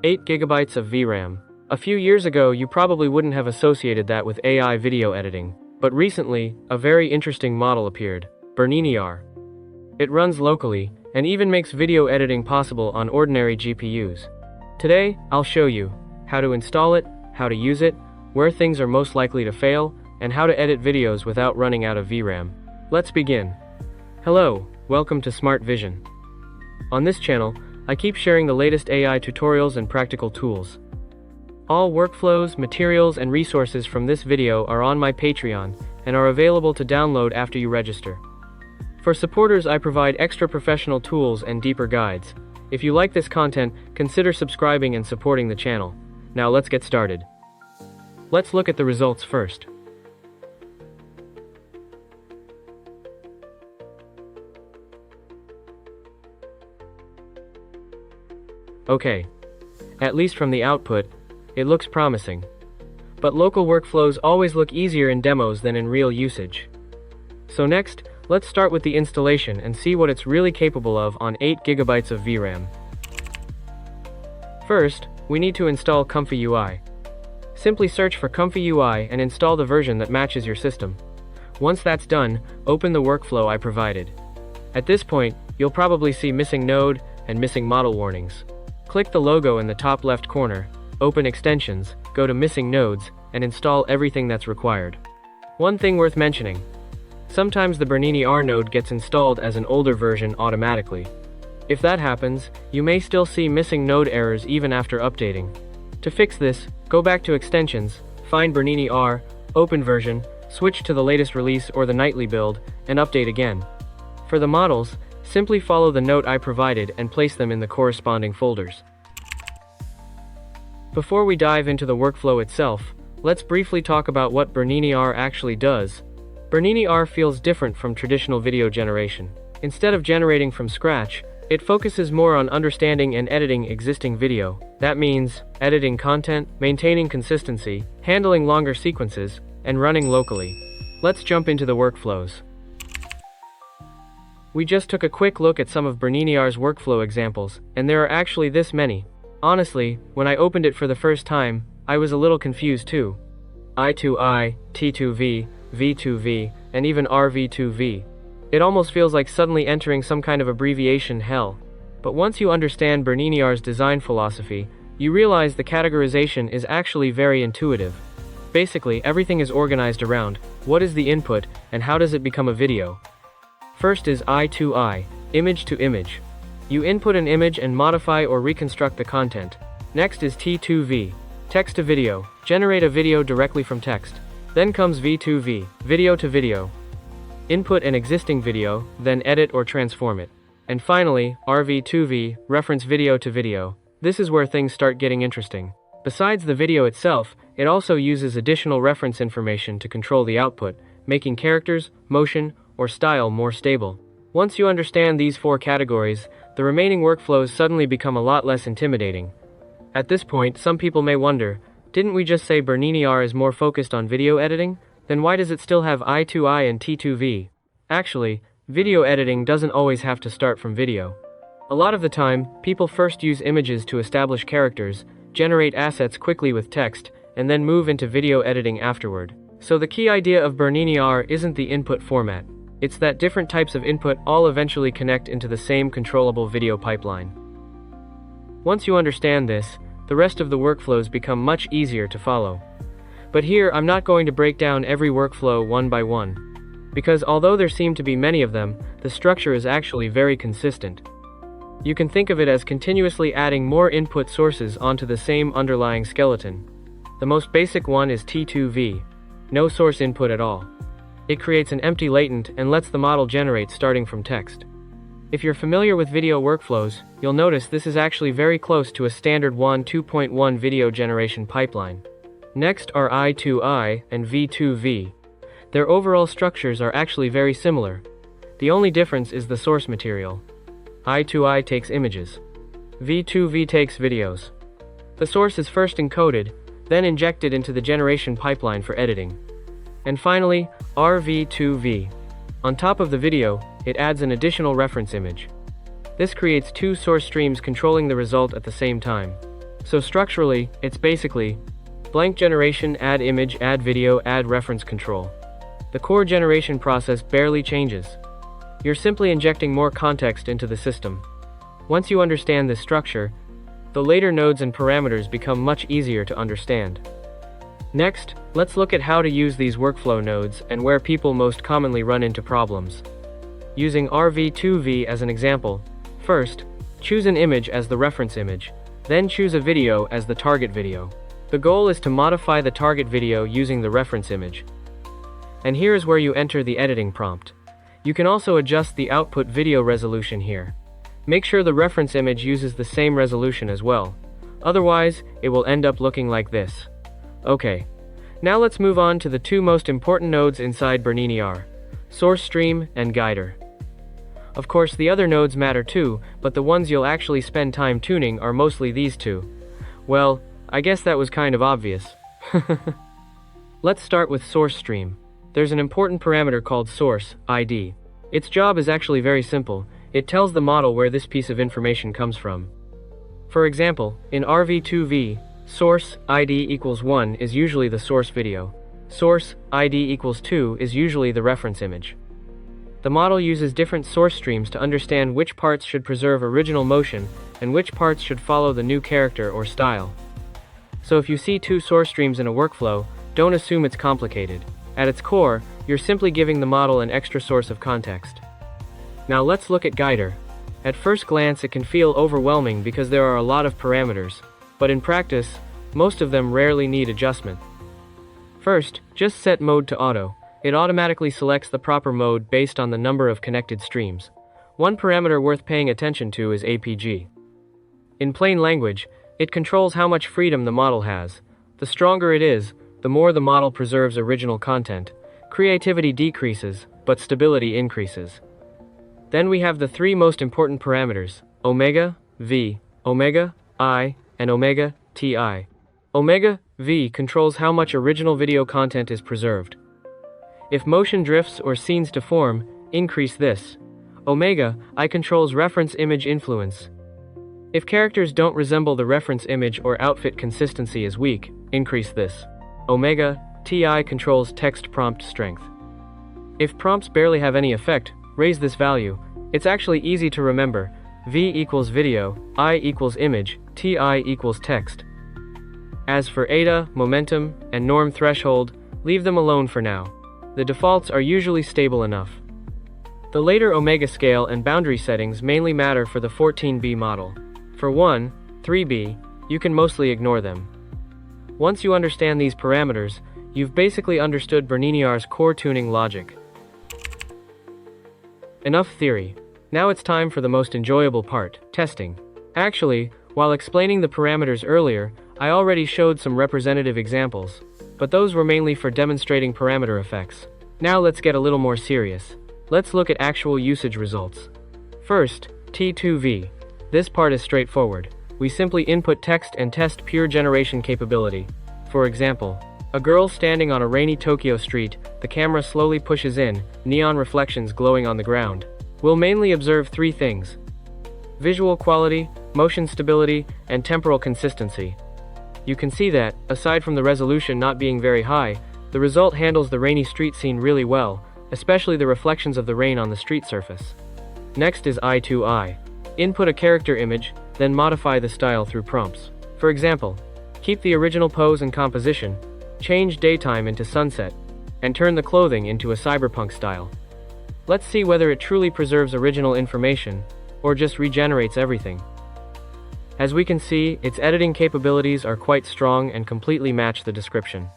8 gigabytes of VRAM. A few years ago, you probably wouldn't have associated that with AI video editing. But recently, a very interesting model appeared, BerniniR. It runs locally, and even makes video editing possible on ordinary GPUs. Today, I'll show you how to install it, how to use it, where things are most likely to fail, and how to edit videos without running out of VRAM. Let's begin. Hello, welcome to Smart Vision. On this channel, I keep sharing the latest AI tutorials and practical tools. All workflows, materials, and resources from this video are on my Patreon and are available to download after you register. For supporters, I provide extra professional tools and deeper guides. If you like this content, consider subscribing and supporting the channel. Now let's get started. Let's look at the results first. Okay. At least from the output, it looks promising. But local workflows always look easier in demos than in real usage. So next, let's start with the installation and see what it's really capable of on 8 gigabytes of VRAM. First, we need to install ComfyUI. Simply search for ComfyUI and install the version that matches your system. Once that's done, open the workflow I provided. At this point, you'll probably see missing node and missing model warnings. Click the logo in the top left corner, open Extensions, go to Missing Nodes, and install everything that's required. One thing worth mentioning. Sometimes the BerniniR node gets installed as an older version automatically. If that happens, you may still see missing node errors even after updating. To fix this, go back to Extensions, find BerniniR, open version, switch to the latest release or the nightly build, and update again. For the models, simply follow the note I provided and place them in the corresponding folders. Before we dive into the workflow itself, let's briefly talk about what BerniniR actually does. BerniniR feels different from traditional video generation. Instead of generating from scratch, it focuses more on understanding and editing existing video. That means editing content, maintaining consistency, handling longer sequences, and running locally. Let's jump into the workflows. We just took a quick look at some of BerniniR's workflow examples, and there are actually this many. Honestly, when I opened it for the first time, I was a little confused too. I2I, T2V, V2V, and even RV2V. It almost feels like suddenly entering some kind of abbreviation hell. But once you understand BerniniR's design philosophy, you realize the categorization is actually very intuitive. Basically, everything is organized around what is the input and how does it become a video. First is I2I, image to image. You input an image and modify or reconstruct the content. Next is T2V, text to video, generate a video directly from text. Then comes V2V, video to video. Input an existing video, then edit or transform it. And finally, RV2V, reference video to video. This is where things start getting interesting. Besides the video itself, it also uses additional reference information to control the output, making characters, motion, or style more stable. Once you understand these four categories, the remaining workflows suddenly become a lot less intimidating. At this point, some people may wonder, didn't we just say BerniniR is more focused on video editing? Then why does it still have I2I and T2V? Actually, video editing doesn't always have to start from video. A lot of the time, people first use images to establish characters, generate assets quickly with text, and then move into video editing afterward. So the key idea of BerniniR isn't the input format. It's that different types of input all eventually connect into the same controllable video pipeline. Once you understand this, the rest of the workflows become much easier to follow. But here, I'm not going to break down every workflow one by one. Because although there seem to be many of them, the structure is actually very consistent. You can think of it as continuously adding more input sources onto the same underlying skeleton. The most basic one is T2V, no source input at all. It creates an empty latent and lets the model generate starting from text. If you're familiar with video workflows, you'll notice this is actually very close to a standard 2.1 video generation pipeline. Next are I2I and V2V. Their overall structures are actually very similar. The only difference is the source material. I2I takes images. V2V takes videos. The source is first encoded, then injected into the generation pipeline for editing. And finally, RV2V. On top of the video, it adds an additional reference image. This creates two source streams controlling the result at the same time. So structurally, it's basically blank generation, add image, add video, add reference control. The core generation process barely changes. You're simply injecting more context into the system. Once you understand this structure, the later nodes and parameters become much easier to understand. Next, let's look at how to use these workflow nodes and where people most commonly run into problems. Using RV2V as an example, first, choose an image as the reference image, then choose a video as the target video. The goal is to modify the target video using the reference image. And here is where you enter the editing prompt. You can also adjust the output video resolution here. Make sure the reference image uses the same resolution as well. Otherwise, it will end up looking like this. Okay. Now let's move on to the two most important nodes inside BerniniR: source stream and guider. Of course, the other nodes matter too, but the ones you'll actually spend time tuning are mostly these two. Well, I guess that was kind of obvious. Let's start with source stream. There's an important parameter called source ID. Its job is actually very simple. It tells the model where this piece of information comes from. For example, in RV2V, source ID equals 1 is usually the source video. Source ID equals 2 is usually the reference image. The model uses different source streams to understand which parts should preserve original motion and which parts should follow the new character or style. So if you see two source streams in a workflow, don't assume it's complicated. At its core, you're simply giving the model an extra source of context. Now let's look at guider. At first glance, it can feel overwhelming because there are a lot of parameters, but in practice, most of them rarely need adjustment. First, just set mode to auto. It automatically selects the proper mode based on the number of connected streams. One parameter worth paying attention to is APG. In plain language, it controls how much freedom the model has. The stronger it is, the more the model preserves original content. Creativity decreases, but stability increases. Then we have the three most important parameters: omega V, omega I, and omega TI. Omega V controls how much original video content is preserved. If motion drifts or scenes deform, increase this. Omega I controls reference image influence. If characters don't resemble the reference image or outfit consistency is weak, increase this. Omega TI controls text prompt strength. If prompts barely have any effect, raise this value. It's actually easy to remember. V equals video, I equals image, TI equals text. As for eta, momentum, and norm threshold, leave them alone for now. The defaults are usually stable enough. The later omega scale and boundary settings mainly matter for the 14B model. For 1, 3B, you can mostly ignore them. Once you understand these parameters, you've basically understood BerniniR's core tuning logic. Enough theory. Now it's time for the most enjoyable part, testing. Actually, while explaining the parameters earlier, I already showed some representative examples, but those were mainly for demonstrating parameter effects. Now let's get a little more serious. Let's look at actual usage results. First, T2V. This part is straightforward. We simply input text and test pure generation capability. For example, a girl standing on a rainy Tokyo street, the camera slowly pushes in, neon reflections glowing on the ground. We'll mainly observe three things: visual quality, motion stability, and temporal consistency. You can see that, aside from the resolution not being very high, the result handles the rainy street scene really well, especially the reflections of the rain on the street surface. Next is eye to eye. Input a character image, then modify the style through prompts. For example, keep the original pose and composition, change daytime into sunset, and turn the clothing into a cyberpunk style. Let's see whether it truly preserves original information, or just regenerates everything. As we can see, its editing capabilities are quite strong and completely match the description.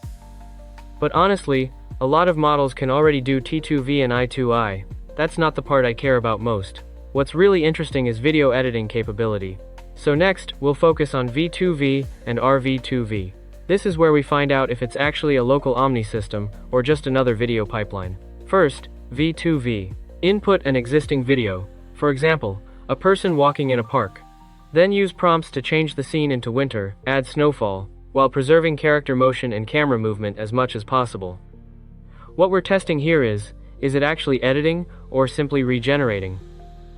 But honestly, a lot of models can already do T2V and I2I. That's not the part I care about most. What's really interesting is video editing capability. So next, we'll focus on V2V and RV2V. This is where we find out if it's actually a local Omni system, or just another video pipeline. First, V2V. Input an existing video. For example, a person walking in a park. Then use prompts to change the scene into winter, add snowfall, while preserving character motion and camera movement as much as possible. What we're testing here is it actually editing, or simply regenerating?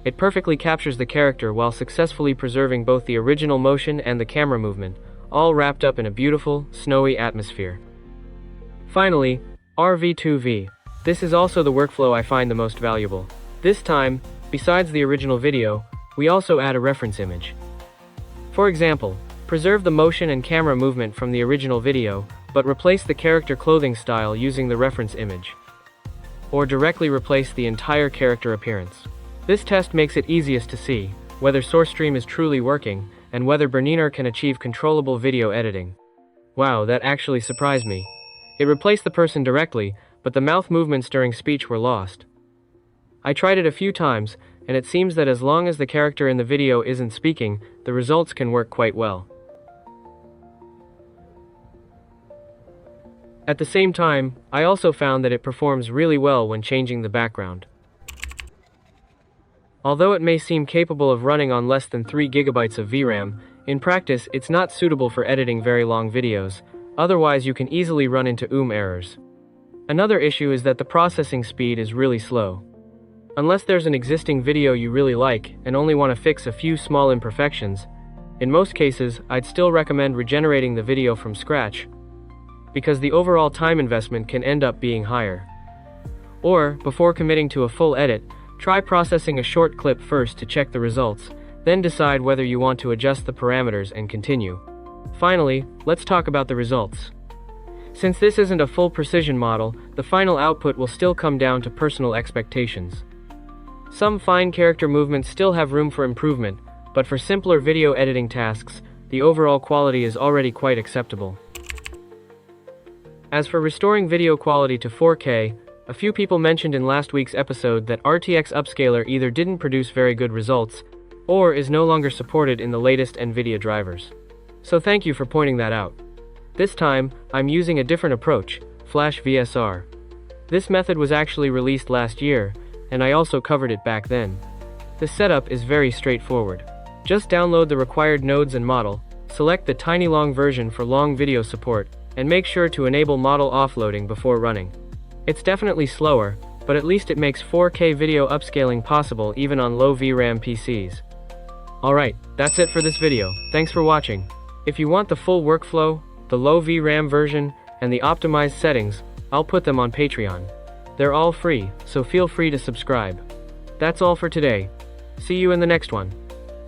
It perfectly captures the character while successfully preserving both the original motion and the camera movement, all wrapped up in a beautiful, snowy atmosphere. Finally, RV2V. This is also the workflow I find the most valuable. This time, besides the original video, we also add a reference image. For example, preserve the motion and camera movement from the original video, but replace the character clothing style using the reference image. Or directly replace the entire character appearance. This test makes it easiest to see whether SourceStream is truly working and whether BerniniR can achieve controllable video editing. Wow, that actually surprised me. It replaced the person directly, but the mouth movements during speech were lost. I tried it a few times, and it seems that as long as the character in the video isn't speaking, the results can work quite well. At the same time, I also found that it performs really well when changing the background. Although it may seem capable of running on less than 3 GB of VRAM, in practice it's not suitable for editing very long videos, otherwise you can easily run into errors. Another issue is that the processing speed is really slow. Unless there's an existing video you really like and only want to fix a few small imperfections, in most cases I'd still recommend regenerating the video from scratch, because the overall time investment can end up being higher. Or, before committing to a full edit, try processing a short clip first to check the results, then decide whether you want to adjust the parameters and continue. Finally, let's talk about the results. Since this isn't a full precision model, the final output will still come down to personal expectations. Some fine character movements still have room for improvement, but for simpler video editing tasks, the overall quality is already quite acceptable. As for restoring video quality to 4K, a few people mentioned in last week's episode that RTX Upscaler either didn't produce very good results, or is no longer supported in the latest NVIDIA drivers. So thank you for pointing that out. This time, I'm using a different approach, Flash VSR. This method was actually released last year, and I also covered it back then. The setup is very straightforward. Just download the required nodes and model, select the tiny long version for long video support, and make sure to enable model offloading before running. It's definitely slower, but at least it makes 4K video upscaling possible even on low VRAM PCs. Alright, that's it for this video. Thanks for watching. If you want the full workflow, the low VRAM version, and the optimized settings, I'll put them on Patreon. They're all free, so feel free to subscribe. That's all for today. See you in the next one.